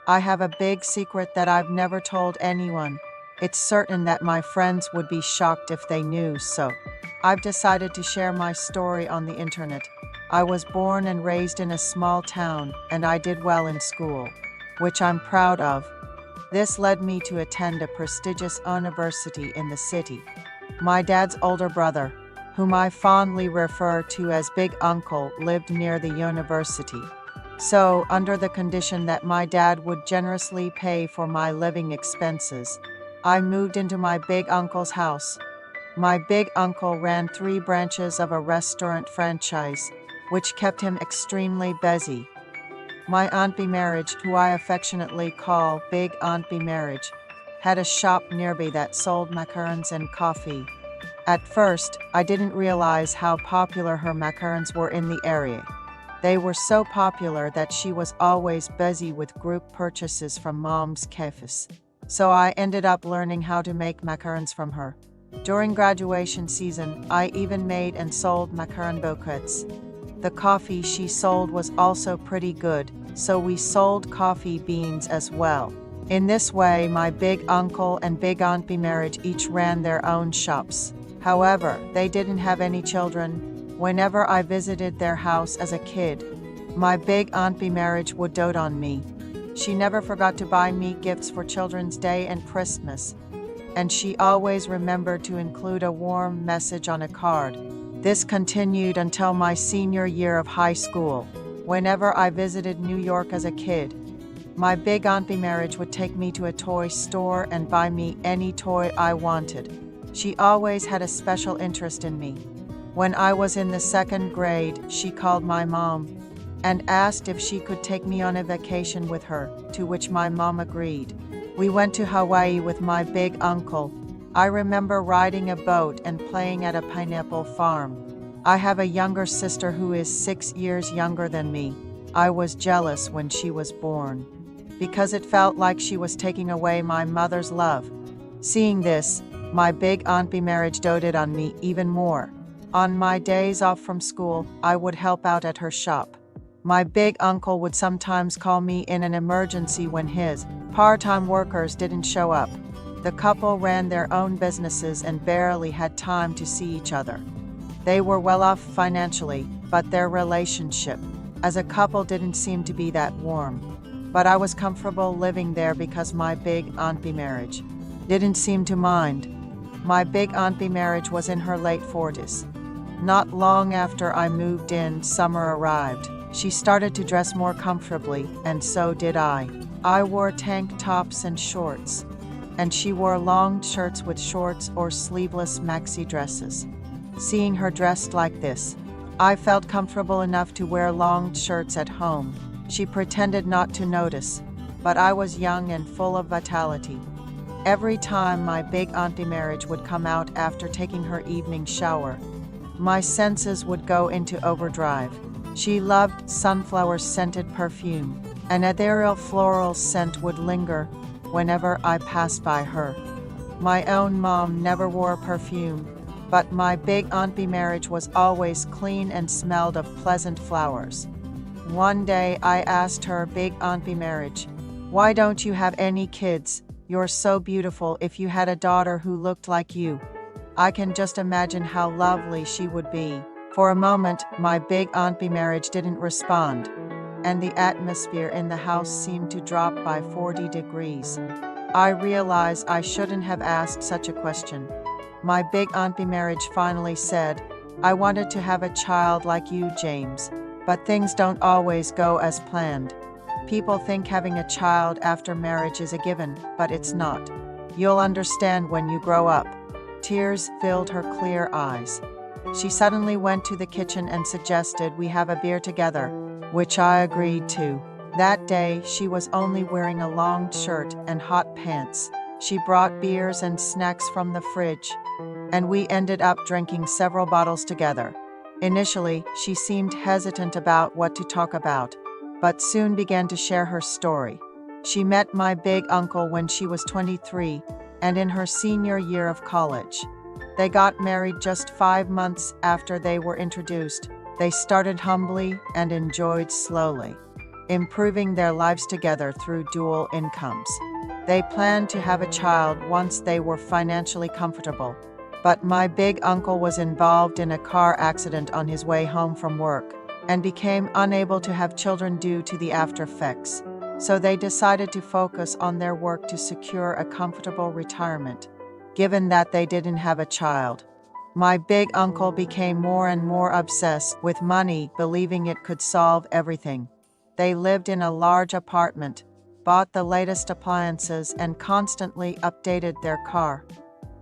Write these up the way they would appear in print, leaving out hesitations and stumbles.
I have a big secret that I've never told anyone. It's certain that my friends would be shocked if they knew, so I've decided to share my story on the internet. I was born and raised in a small town, and I did well in school, which I'm proud of. This led me to attend a prestigious university in the city. My dad's older brother, whom I fondly refer to as Big Uncle, lived near the university. So, under the condition that my dad would generously pay for my living expenses, I moved into my big uncle's house. My big uncle ran 3 branches of a restaurant franchise, which kept him extremely busy. My Aunt Marriage, who I affectionately call Big Aunt Marriage, had a shop nearby that sold macarons and coffee. At first, I didn't realize how popular her macarons were in the area. They were so popular that she was always busy with group purchases from Mom's cafes. So I ended up learning how to make macarons from her. During graduation season, I even made and sold macaron bouquets. The coffee she sold was also pretty good, so we sold coffee beans as well. In this way, my big uncle and big aunt Marriage each ran their own shops. However, they didn't have any children. Whenever I visited their house as a kid, my big aunt Marriage would dote on me. She never forgot to buy me gifts for Children's Day and Christmas, and she always remembered to include a warm message on a card. This continued until my senior year of high school. Whenever I visited New York as a kid, my big aunt Marriage would take me to a toy store and buy me any toy I wanted. She always had a special interest in me. When I was in the 2nd grade, she called my mom and asked if she could take me on a vacation with her, to which my mom agreed. We went to Hawaii with my big uncle. I remember riding a boat and playing at a pineapple farm. I have a younger sister who is 6 years younger than me. I was jealous when she was born, because it felt like she was taking away my mother's love. Seeing this, my big aunt Marriage doted on me even more. On my days off from school, I would help out at her shop. My big uncle would sometimes call me in an emergency when his part-time workers didn't show up. The couple ran their own businesses and barely had time to see each other. They were well off financially, but their relationship as a couple didn't seem to be that warm. But I was comfortable living there because my big aunt Marriage didn't seem to mind. My big aunt Marriage was in her late 40s. Not long after I moved in, summer arrived. She started to dress more comfortably, and so did I. I wore tank tops and shorts, and she wore long shirts with shorts or sleeveless maxi dresses. Seeing her dressed like this, I felt comfortable enough to wear long shirts at home. She pretended not to notice, but I was young and full of vitality. Every time my big aunt Marriage would come out after taking her evening shower, my senses would go into overdrive. She loved sunflower-scented perfume. An ethereal floral scent would linger whenever I passed by her. My own mom never wore perfume, but my big aunt Marriage was always clean and smelled of pleasant flowers. One day I asked her, "Big aunt Marriage, why don't you have any kids? You're so beautiful. If you had a daughter who looked like you, I can just imagine how lovely she would be." For a moment, my big aunt Marriage didn't respond, and the atmosphere in the house seemed to drop by 40 degrees. I realized I shouldn't have asked such a question. My big aunt Marriage finally said, "I wanted to have a child like you, James, but things don't always go as planned. People think having a child after marriage is a given, but it's not. You'll understand when you grow up." Tears filled her clear eyes. She suddenly went to the kitchen and suggested we have a beer together, which I agreed to. That day, she was only wearing a long shirt and hot pants. She brought beers and snacks from the fridge, and we ended up drinking several bottles together. Initially, she seemed hesitant about what to talk about, but soon began to share her story. She met my big uncle when she was 23 and in her senior year of college. They got married just 5 months after they were introduced. They started humbly and enjoyed slowly. improving their lives together through dual incomes. They planned to have a child once they were financially comfortable. But my big uncle was involved in a car accident on his way home from work and became unable to have children due to the after effects. So they decided to focus on their work to secure a comfortable retirement, given that they didn't have a child. My big uncle became more and more obsessed with money, believing it could solve everything. They lived in a large apartment, bought the latest appliances, and constantly updated their car.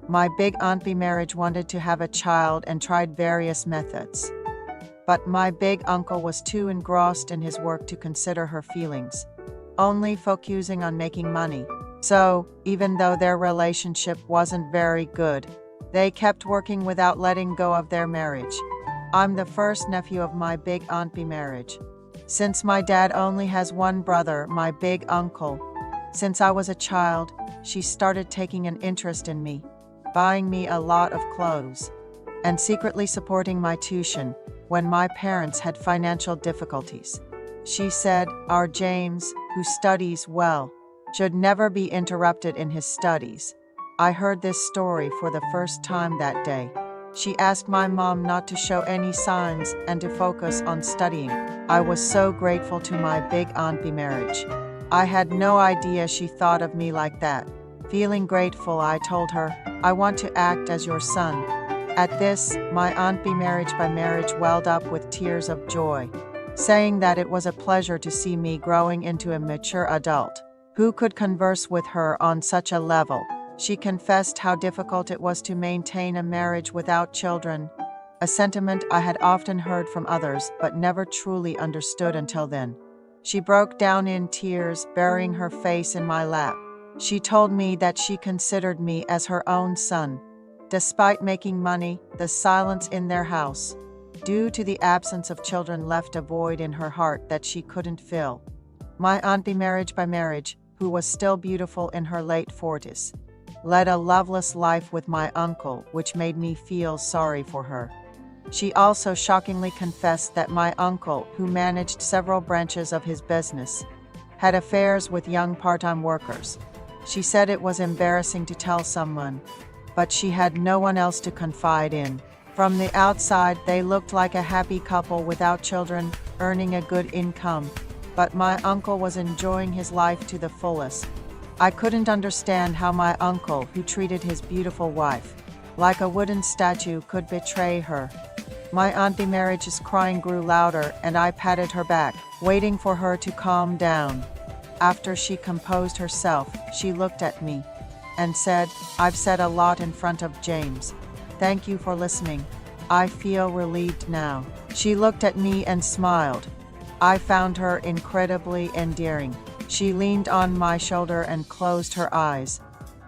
My big aunt marriage wanted to have a child and tried various methods. But my big uncle was too engrossed in his work to consider her feelings, only focusing on making money. So, even though their relationship wasn't very good, they kept working without letting go of their marriage. I'm the first nephew of my big aunt marriage. Since my dad only has one brother, my big uncle, since I was a child, she started taking an interest in me, buying me a lot of clothes, and secretly supporting my tuition when my parents had financial difficulties. She said, "Our James, who studies well, should never be interrupted in his studies." I heard this story for the first time that day. She asked my mom not to show any signs and to focus on studying. I was so grateful to my big aunt marriage. I had no idea she thought of me like that. Feeling grateful, I told her, "I want to act as your son." At this, my aunt marriage welled up with tears of joy, saying that it was a pleasure to see me growing into a mature adult who could converse with her on such a level. She confessed how difficult it was to maintain a marriage without children, a sentiment I had often heard from others but never truly understood until then. She broke down in tears, burying her face in my lap. She told me that she considered me as her own son. Despite making money, the silence in their house, due to the absence of children, left a void in her heart that she couldn't fill. My aunt marriage, who was still beautiful in her late 40s, led a loveless life with my uncle, which made me feel sorry for her. She also shockingly confessed that my uncle, who managed several branches of his business, had affairs with young part-time workers. She said it was embarrassing to tell someone, but she had no one else to confide in. From the outside, they looked like a happy couple without children, earning a good income, but my uncle was enjoying his life to the fullest. I couldn't understand how my uncle, who treated his beautiful wife like a wooden statue, could betray her. My aunt marriage's crying grew louder, and I patted her back, waiting for her to calm down. After she composed herself, she looked at me and said, "I've said a lot in front of James. Thank you for listening. I feel relieved now." She looked at me and smiled. I found her incredibly endearing. She leaned on my shoulder and closed her eyes.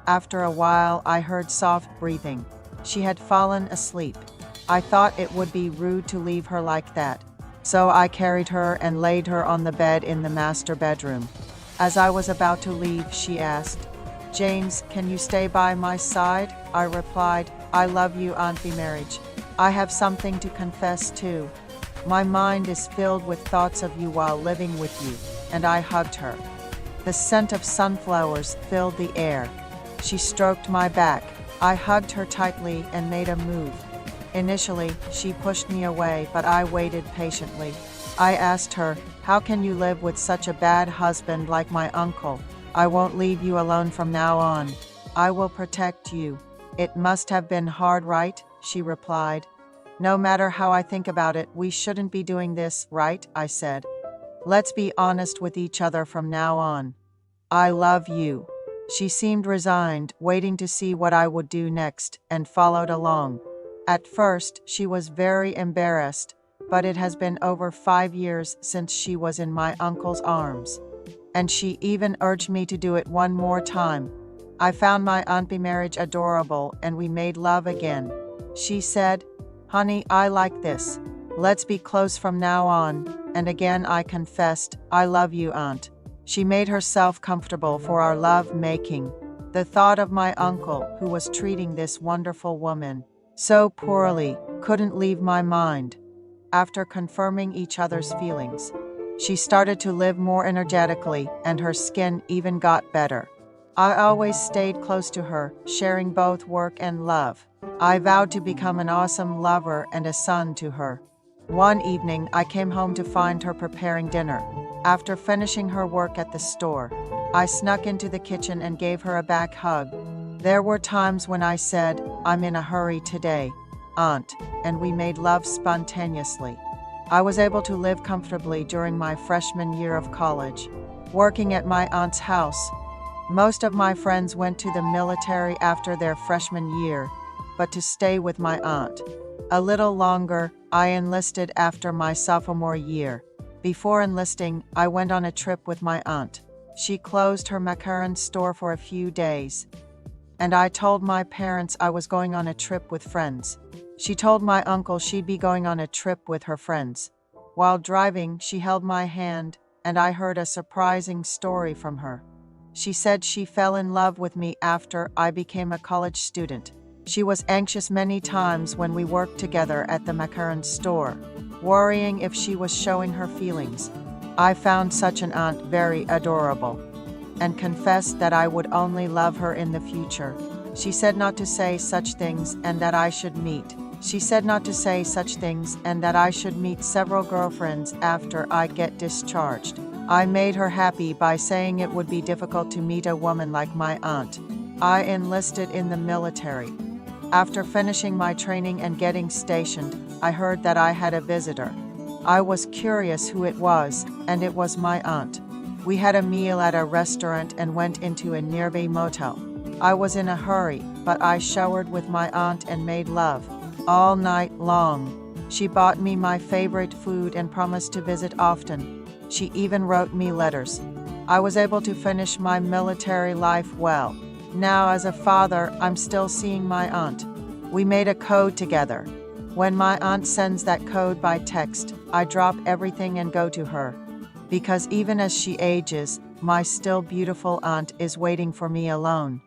After a while, I heard soft breathing. She had fallen asleep. I thought it would be rude to leave her like that, so I carried her and laid her on the bed in the master bedroom. As I was about to leave, she asked, "James, can you stay by my side?" I replied, "I love you, Aunt marriage. I have something to confess too. My mind is filled with thoughts of you while living with you," and I hugged her. The scent of sunflowers filled the air. She stroked my back. I hugged her tightly and made a move. Initially, she pushed me away, but I waited patiently. I asked her, "How can you live with such a bad husband like my uncle?" "I won't leave you alone from now on. I will protect you." "It must have been hard, right?" she replied. "No matter how I think about it, we shouldn't be doing this, right?" I said. "Let's be honest with each other from now on. I love you." She seemed resigned, waiting to see what I would do next, and followed along. At first, she was very embarrassed, but it has been over 5 years since she was in my uncle's arms, and she even urged me to do it one more time. I found my aunt marriage adorable, and we made love again. She said, "Honey, I like this. Let's be close from now on," and again I confessed, "I love you, Aunt." She made herself comfortable for our love making. The thought of my uncle, who was treating this wonderful woman so poorly, couldn't leave my mind. After confirming each other's feelings, She started to live more energetically, and her skin even got better. I always stayed close to her, sharing both work and love. I vowed to become an awesome lover and a son to her. One evening, I came home to find her preparing dinner. After finishing her work at the store, I snuck into the kitchen and gave her a back hug. There were times when I said, "I'm in a hurry today, Aunt," and we made love spontaneously. I was able to live comfortably during my freshman year of college, working at my aunt's house. Most of my friends went to the military after their freshman year, but to stay with my aunt a little longer, I enlisted after my sophomore year. Before enlisting, I went on a trip with my aunt. She closed her macaron store for a few days, and I told my parents I was going on a trip with friends. She told my uncle she'd be going on a trip with her friends. While driving, she held my hand, and I heard a surprising story from her. She said she fell in love with me after I became a college student. She was anxious many times when we worked together at the macaron store, worrying if she was showing her feelings. I found such an aunt very adorable, and confessed that I would only love her in the future. She said not to say such things and that I should meet. She said not to say such things and that I should meet several girlfriends after I get discharged. I made her happy by saying it would be difficult to meet a woman like my aunt. I enlisted in the military. After finishing my training and getting stationed, I heard that I had a visitor. I was curious who it was, and it was my aunt. We had a meal at a restaurant and went into a nearby motel. I was in a hurry, but I showered with my aunt and made love all night long. She bought me my favorite food and promised to visit often. She even wrote me letters. I was able to finish my military life well. Now, as a father, I'm still seeing my aunt. We made a code together. When my aunt sends that code by text, I drop everything and go to her. Because even as she ages, my still beautiful aunt is waiting for me alone.